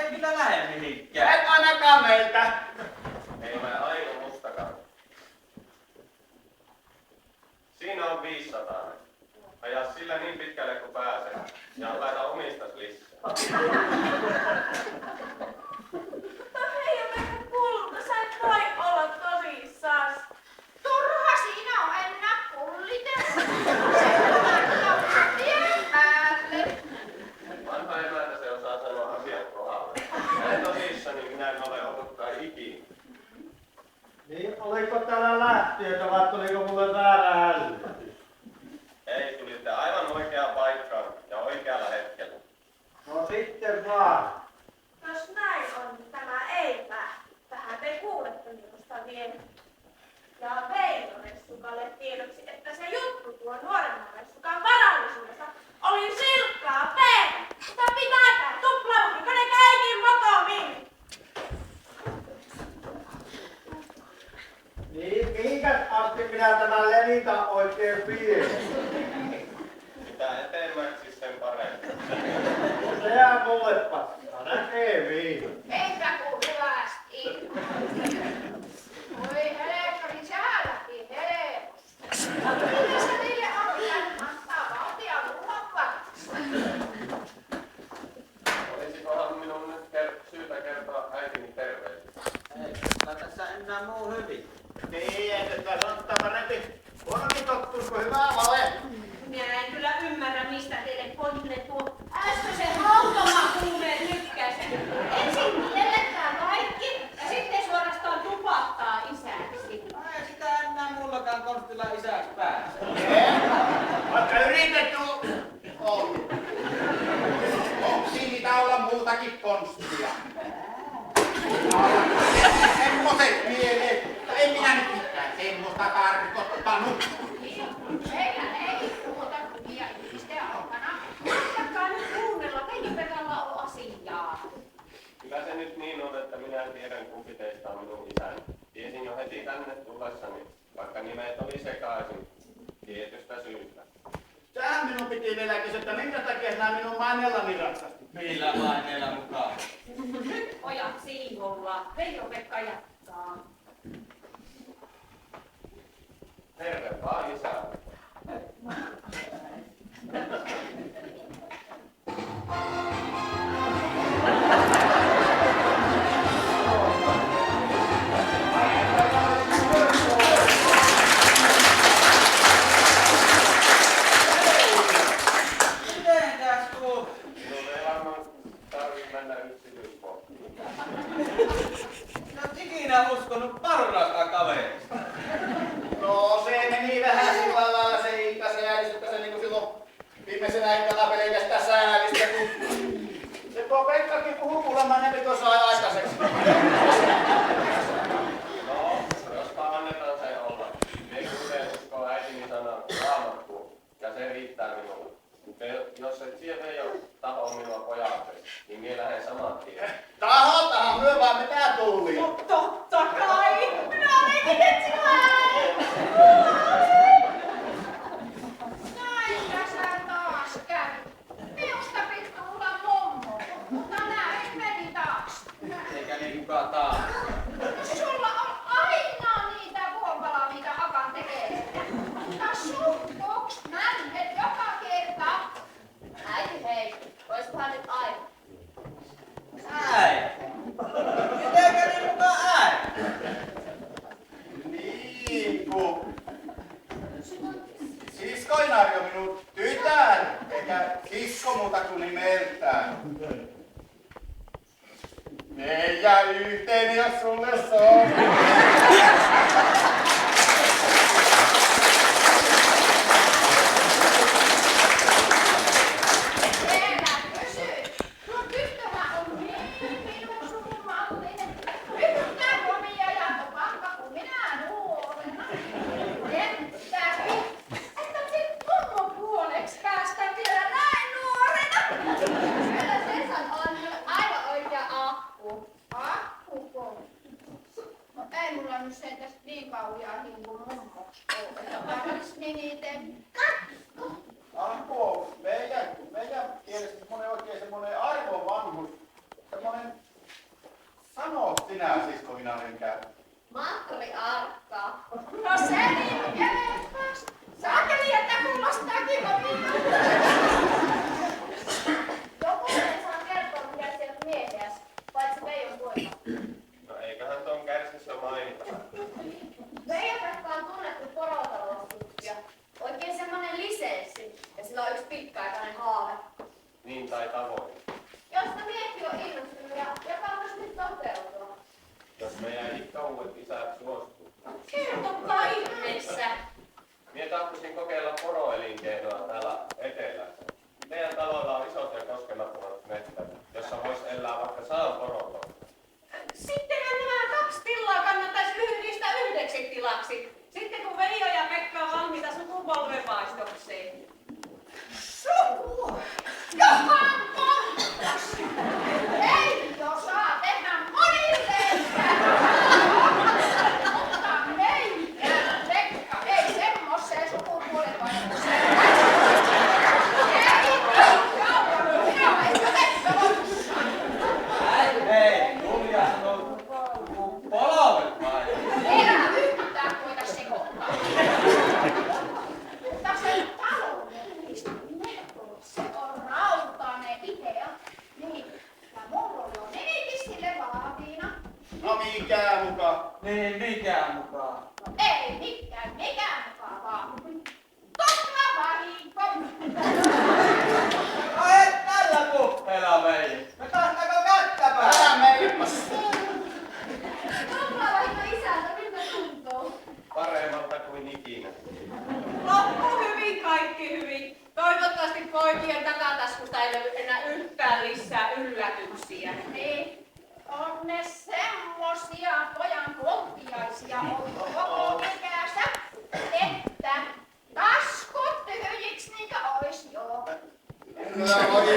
en kyllä lähde mihinkään. Et ainakaan meiltä. Ei ole Aino Mustakaan. Siinä on 500. Aja sillä niin pitkälle kuin pääsee. Ja laita omistas lisää. Hei, Pekka Kulta, sä et voi olla tosissaan. Turha siinä on ennä kullitella. Se tien päälle. Vanha emäntä se osaa sanoa asiat kohdalle. Näin tosissani minä en ole ollutkaan ikinä. Niin, oliko täällä lähtiötä vai tuliko mulle väärä äly? Ei, tulitte aivan oikeaan paikkaan ja oikealla hetkellä. No sitten vaan. Jos näin on, niin tämä ei vähän te kuulette minusta vielä. Ja Veijo Ressukalle tiedoksi, että se juttu tuo nuoremman Ressukan varallisuudesta oli silkkaa peetä. Sitä pitääkään tuplaukin, kun ne kaikin mokomiin. Niin, minkäs asti minä tämän levitän oikein pidän? Mitä etemmäksi sen parempi. Se jää mulle paskaa, näkee viin. Enkä kun hyvästi. Voi helkkari, sä lähti helposta. Mitä sä niille on antaa valtia luokkaa? Olisikohan minun nyt syytä kertoa äitini terveisiä? Ei, kyllä tässä enää muu hyvin. Niin, että tässä on parempi huonokin tottuus kuin hyvää vale. Minä en kyllä ymmärrä, mistä teille pojille tuo äskeisen hautamakuumeen lykkäisen. Ensin mielletään kaikki ja sitten suorastaan tupattaa isäksi. Ei sitä enää mullakaan konstilla isäksi pääse. Vaikka yritetty ollut. Onko siitä olla muutakin konstia? Semmoset mielet, en minä nyt mitään semmoista tarkoittanut. Meillä ei puhuta kuvia ihmisten aikana. Yrittäkää nyt kuunnella, Veijo Pekalla on asiaa. Kyllä se nyt niin on, että minä tiedän kumpi teistä on minun isäni. Tiesin jo heti tänne tullessani, vaikka nimet oli sekaisin, tietystä syystä. Tähän minun piti vielä kysyä, että minkä takia sinä minun mainellani ratsasti? Millä maineella mukaan? Nyt pojat siivolla. Veijo Pekka jatkaa. Terve vaan isä. Mitenkäs tuo? Minun ei varmaan tarvitse mennä yksityiskohtiin. En ole ikinä uskonut parasta kaverista. No se meni vähän sillä lailla se ilta se järjestys, että se niinku silloin viimeisenä iltana pelkästään säällistä, kun se tuo Pekkakin puhuu kuulemma ne tuossa aikaiseksi. No, jospa annetaan se olla. Ei kuten uskoo äitini sanan raamattuun, ja se riittää minulle. Mutta jos et siellä ei ole taho minua pojaksesi, niin mie lähden saman tien. Tahotahan myö vaan mitä tuli. No totta kai! Minä olenkin nyt sinua! Näin sä taas kävi. Minusta piti tulla mummo, mutta näin meni taas. Eikä niin kukaan taas. Sulla on aina niitä vuopala, mitä Akan tekee. Mutta sukkuks männet joka kerta. Äiti hei, oiskohan nyt aina. Äiti? Mitenkä niin mukaan äiti? Niin kun sisko ei narjo minun tytär, eikä sisko muuta kuin nimeltään. Meidän yhteen, jos sulle sopii. Älä kysy. Tuo tyttöhän on niin minun sukumallinen. Yhtä komia ja topakka kuin minä nuorena. Jättävi. Että sit mummo puoleksi päästä vielä näin nuorena. Kyllä Sessan on aivan oikea akku. Akkuko? No ei mulla nyt sentäs niin kauheaa niin kuin mummoksi ole. Että paras nimiten Katko. Anko, meidän kielessä semmonen oikein semmonen arvovanhus, semmonen seminaarin käy. Matriarkka. No se niin elepäs. Saakeli, että kuulostaa kivovilta. Jokunen saa kertoa, mitä sieltä miehiäs, paitsi Veijon poika. No eiköhän tuon kärsissä mainita. Veijo-Pekka on tunnettu porotaloustutkija. Oikein semmonen lisenssi, ja sillä on yksi pitkäaikainen haave. Niin tai tavoin. Josta miekin on innostunut ja kauas nyt toteutua. Jos meidän ikäuudet isät suostuu. Kertokaa ihmeessä. Mie tahtoisin kokeilla poroelinkeinoa täällä etelässä. Meidän taloilla on isot ja koskemattomat metsät, jossa vois elää vaikka saan poroton. Sittenhän nämä 2 tilaa kannattaisi yhdistää 9 tilaksi. Sitten kun Veijo ja Pekka on valmiita sukupolvenvaihdokseen. Suku! Johan kohtas! Ei osaa tehdä monilleista! Mutta ei, Pekka, ei semmoiseen sukupuolenvaihdokseen. Ei, minä olen jo tehtävässä. Hei, Julia sanoo polvet vai? Elä yhtään koita sekoittaa. Mutta se taloudellinen, se on rautainen idea. Niin, ja mulla on nimikin sille valmiina. No mikä muka? Niin, mikä mukaan? No ei mikään mukavaa. Toplavahinko. No et tällä kuppeella Veijo. Me tahtaako kättäpää? Älä meippas. Toplavahinko isältä, miltä tuntuu? Paremmalta kuin ikinä. Loppu hyvin, kaikki hyvin. Toivottavasti poikien takataskusta ei löydy enää yhtään lisää yllätyksiä. Niin. On ne semmosia pojan koltiaisia ollut koko ikänsä, että taskut tyhjiksi niinkä ois joo. No voi